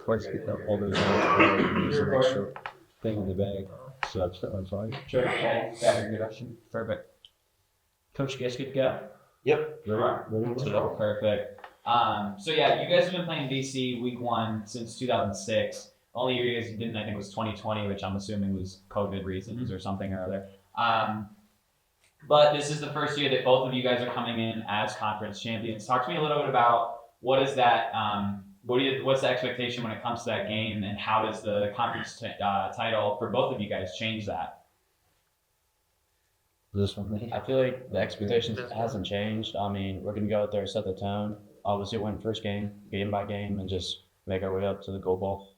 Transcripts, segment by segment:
twice getting up all those hours, there's an extra thing in the bag. So that's fine. Sure. Okay. Better introduction. Perfect. Coach, you guys good to go? Yep. Ready to go. Perfect. So yeah, you guys have been playing DC week 1 since 2006. Only year you guys didn't, I think, was 2020, which I'm assuming was COVID reasons or something or other. But this is the first year that both of you guys are coming in as conference champions. Talk to me a little bit about what is that. What's the expectation when it comes to that game, and how does the conference title for both of you guys change that? This one. I feel like the expectations hasn't changed. I mean, we're gonna go out there, set the tone. Obviously, win first game by game, and just make our way up to the gold ball.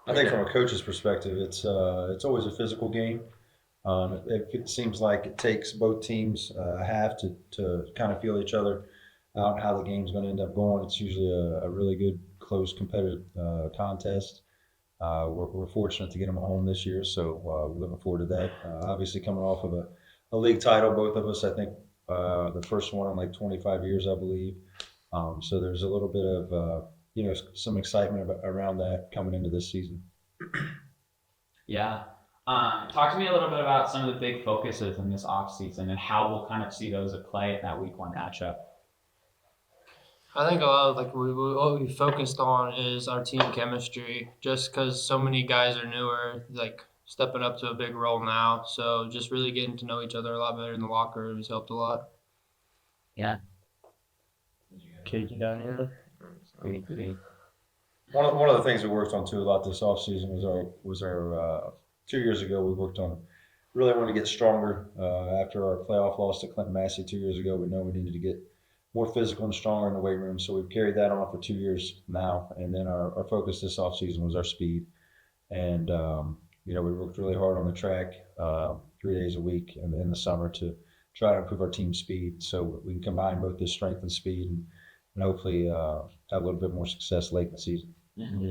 I think from a coach's perspective, it's always a physical game. It seems like it takes both teams a half to kind of feel each other out, how the game's going to end up going. It's usually a really good, close, competitive contest. We're fortunate to get them home this year, so we're looking forward to that. Obviously, coming off of a league title, both of us, I think the first one in like 25 years, I believe. So there's a little bit of some excitement around that coming into this season. Yeah. Talk to me a little bit about some of the big focuses in this offseason and how we'll kind of see those at play in that week 1 matchup. I think a lot of what we focused on is our team chemistry, just because so many guys are newer, like stepping up to a big role now. So just really getting to know each other a lot better in the locker room has helped a lot. Yeah. Kid, you down here? One of the things we worked on too a lot this offseason was our 2 years ago we worked on really wanted to get stronger after our playoff loss to Clinton Massey 2 years ago. We know we needed to get more physical and stronger in the weight room, so we've carried that on for 2 years now. And then our focus this offseason was our speed, and we worked really hard on the track 3 days a week in the summer to try to improve our team speed, so we can combine both this strength and speed, and hopefully have a little bit more success late in the season. Mm-hmm.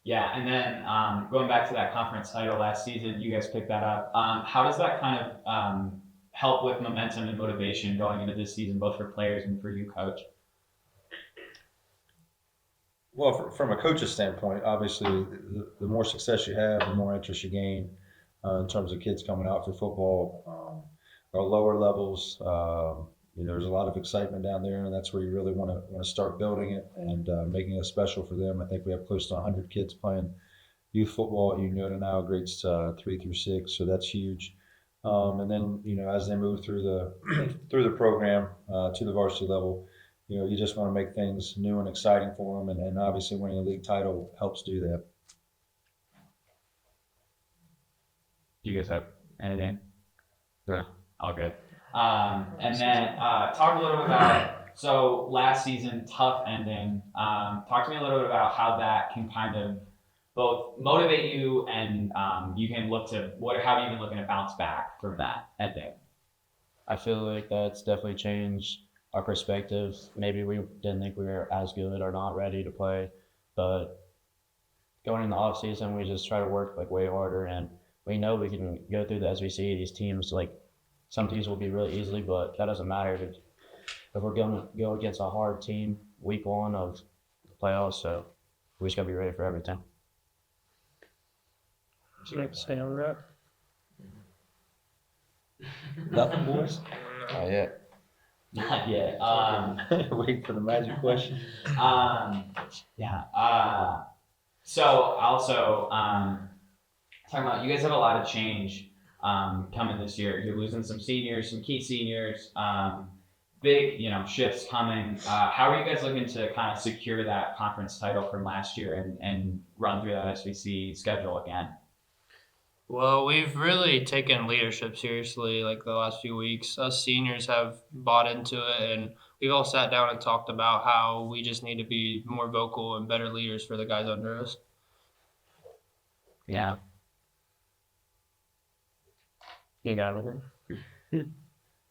Yeah, and then going back to that conference title last season, you guys picked that up. How does that kind of help with momentum and motivation going into this season, both for players and for you, Coach? Well, from a coach's standpoint, obviously, the more success you have, the more interest you gain in terms of kids coming out for football. Our lower levels, there's a lot of excitement down there, and that's where you really want to start building it and making it special for them. I think we have close to 100 kids playing youth football at Unioto now, grades 3 through 6, so that's huge. And then as they move through the program to the varsity level, you just want to make things new and exciting for them, and obviously winning a league title helps do that. Do you guys have anything? Yeah. All good. And then talk a little bit about, so last season, tough ending. Talk to me a little bit about how that can kind of both motivate you and you can look to, how are you even looking to bounce back from that ending? I feel like that's definitely changed our perspective. Maybe we didn't think we were as good or not ready to play, but going in the off season, we just try to work way harder, and we know we can go through the SVC. These teams, some teams will be really easily, but that doesn't matter if we're going to go against a hard team week 1 of the playoffs. So we just got to be ready for everything. What you like to say on that? Nothing, boys? Not yet. Not yet. Wait for the magic question. Yeah. So also talking about, you guys have a lot of change coming this year. You're losing some seniors, some key seniors, big shifts coming. How are you guys looking to kind of secure that conference title from last year and run through that SVC schedule again? Well, we've really taken leadership seriously the last few weeks. Us seniors have bought into it, and we've all sat down and talked about how we just need to be more vocal and better leaders for the guys under us. Yeah. You got it.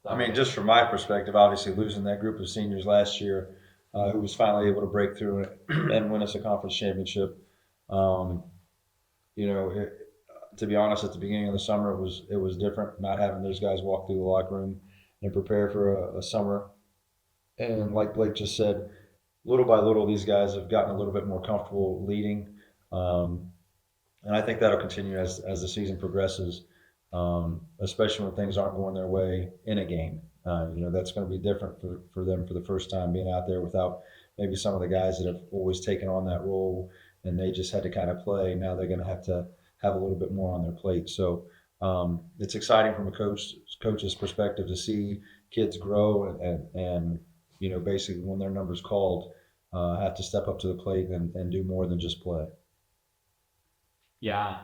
I mean, just from my perspective, obviously losing that group of seniors last year, who was finally able to break through and win us a conference championship. To be honest, at the beginning of the summer, it was different not having those guys walk through the locker room and prepare for a summer. And like Blake just said, little by little, these guys have gotten a little bit more comfortable leading. Um, and I think that'll continue as the season progresses, especially when things aren't going their way in a game. That's going to be different for them for the first time being out there without maybe some of the guys that have always taken on that role and they just had to kind of play. Now they're going to have a little bit more on their plate. So it's exciting from a coach's perspective to see kids grow and basically when their number's called, have to step up to the plate and do more than just play. Yeah,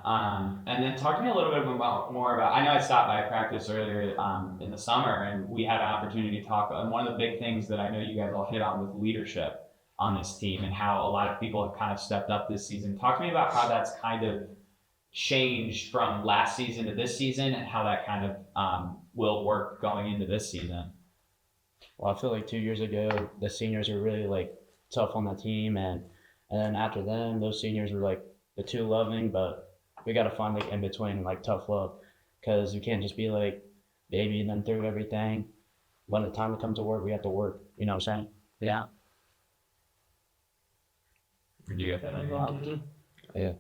and then talk to me a little bit more about. I know I stopped by practice earlier in the summer, and we had an opportunity to talk. And one of the big things that I know you guys all hit on was leadership on this team, and how a lot of people have kind of stepped up this season. Talk to me about how that's kind of changed from last season to this season, and how that kind of will work going into this season. Well, I feel like 2 years ago, the seniors were really like tough on the team, and then after them, those seniors were like the too loving. But we got to find like in between, like tough love, because you can't just be like baby and then through everything. When the time to come to work, we have to work. You know what I'm saying? Yeah. You got that as well? Yeah.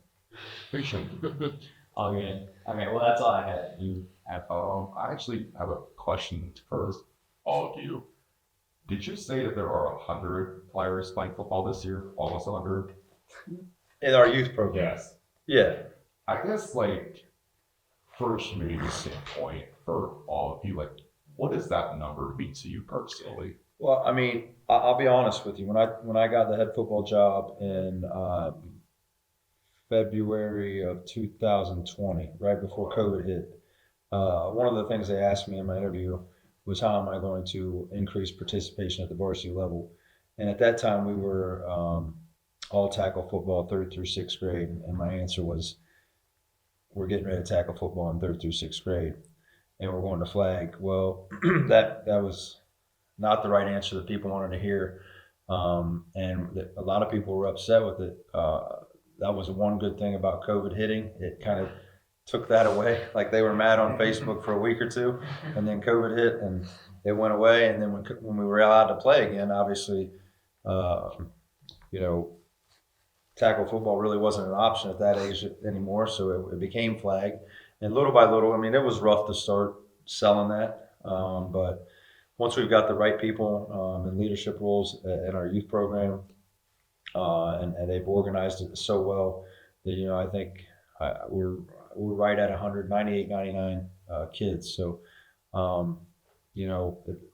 Appreciate it. All good. Okay, well that's all I had. You have I actually have a question for all of you. Did you say that there are 100 players playing football this year? Almost 100? In our youth program. Yes. Yeah. I guess, like, first maybe standpoint for all of you, like, what does that number mean to you personally? Well, I mean, I'll be honest with you. When I got the head football job in February of 2020, right before COVID hit, one of the things they asked me in my interview was how am I going to increase participation at the varsity level? And at that time, we were all tackle football, third through sixth grade, and my answer was, we're getting ready to tackle football in third through sixth grade, and we're going to flag. Well, that was not the right answer that people wanted to hear, and a lot of people were upset with it. That was one good thing about COVID hitting. It kind of took that away. Like they were mad on Facebook for a week or two, and then COVID hit and it went away. And then when we were allowed to play again, obviously, tackle football really wasn't an option at that age anymore. So it became flag, and little by little, I mean, it was rough to start selling that, but once we've got the right people in leadership roles in our youth program, and they've organized it so well that I think we're right at 198, 99 kids. So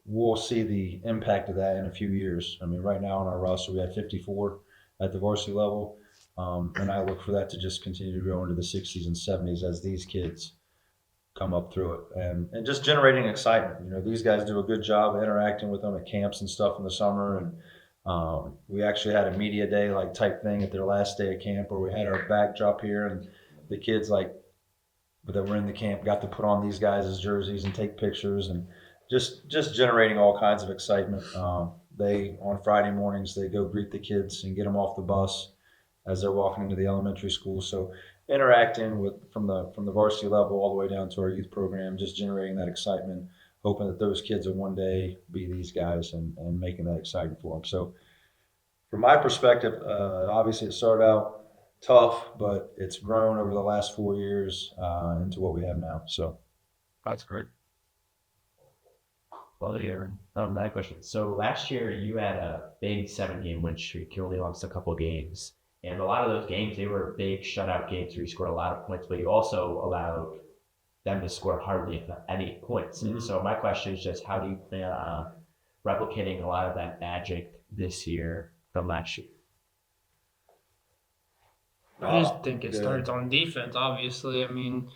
we'll see the impact of that in a few years. I mean, right now on our roster we have 54 at the varsity level, and I look for that to just continue to grow into the 60s and 70s as these kids come up through it, and just generating excitement. These guys do a good job interacting with them at camps and stuff in the summer, and we actually had a media day like type thing at their last day of camp where we had our backdrop here, and the kids that were in the camp got to put on these guys' jerseys and take pictures, and just generating all kinds of excitement. They on Friday mornings they go greet the kids and get them off the bus as they're walking into the elementary school. So interacting with from the varsity level all the way down to our youth program, just generating that excitement, hoping that those kids will one day be these guys and making that exciting for them. So from my perspective, obviously it started out tough, but it's grown over the last 4 years into what we have now. So That's great. Well, here. That question. So last year you had a big 7-game win streak. You only lost a couple games. And a lot of those games, they were big shutout games where you scored a lot of points, but you also allowed them to score hardly any points. And so my question is just how do you plan on replicating a lot of that magic this year from last year? I just think it starts on defense, obviously. I mean,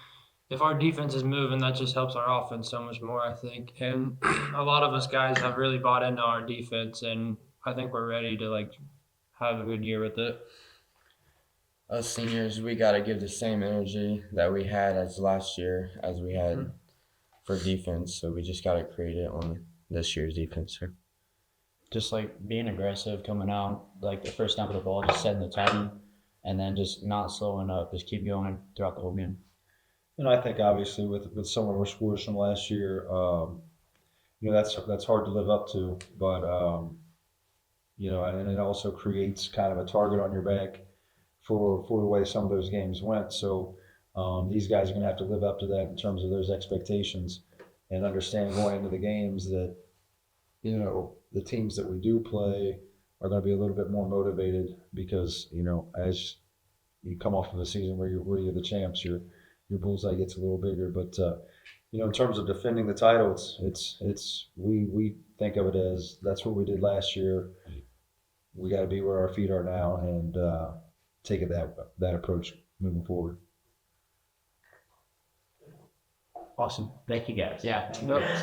if our defense is moving, that just helps our offense so much more, I think. And a lot of us guys have really bought into our defense, and I think we're ready to have a good year with it. Us seniors, we got to give the same energy that we had as last year as we had for defense. So we just got to create it on this year's defense. Sir. Just like being aggressive, coming out, like the first snap of the ball, just setting the tone, and then just not slowing up, just keep going throughout the whole game. And I think obviously with some of our scores from last year, that's hard to live up to. But and it also creates kind of a target on your back for the way some of those games went. So these guys are going to have to live up to that in terms of those expectations and understand going into the games that, the teams that we do play are going to be a little bit more motivated because, as you come off of a season where you're the champs, your bullseye gets a little bigger. But in terms of defending the title, we think of it as that's what we did last year. We got to be where our feet are now and take it that approach moving forward. Awesome. Thank you guys. Yeah. Yep.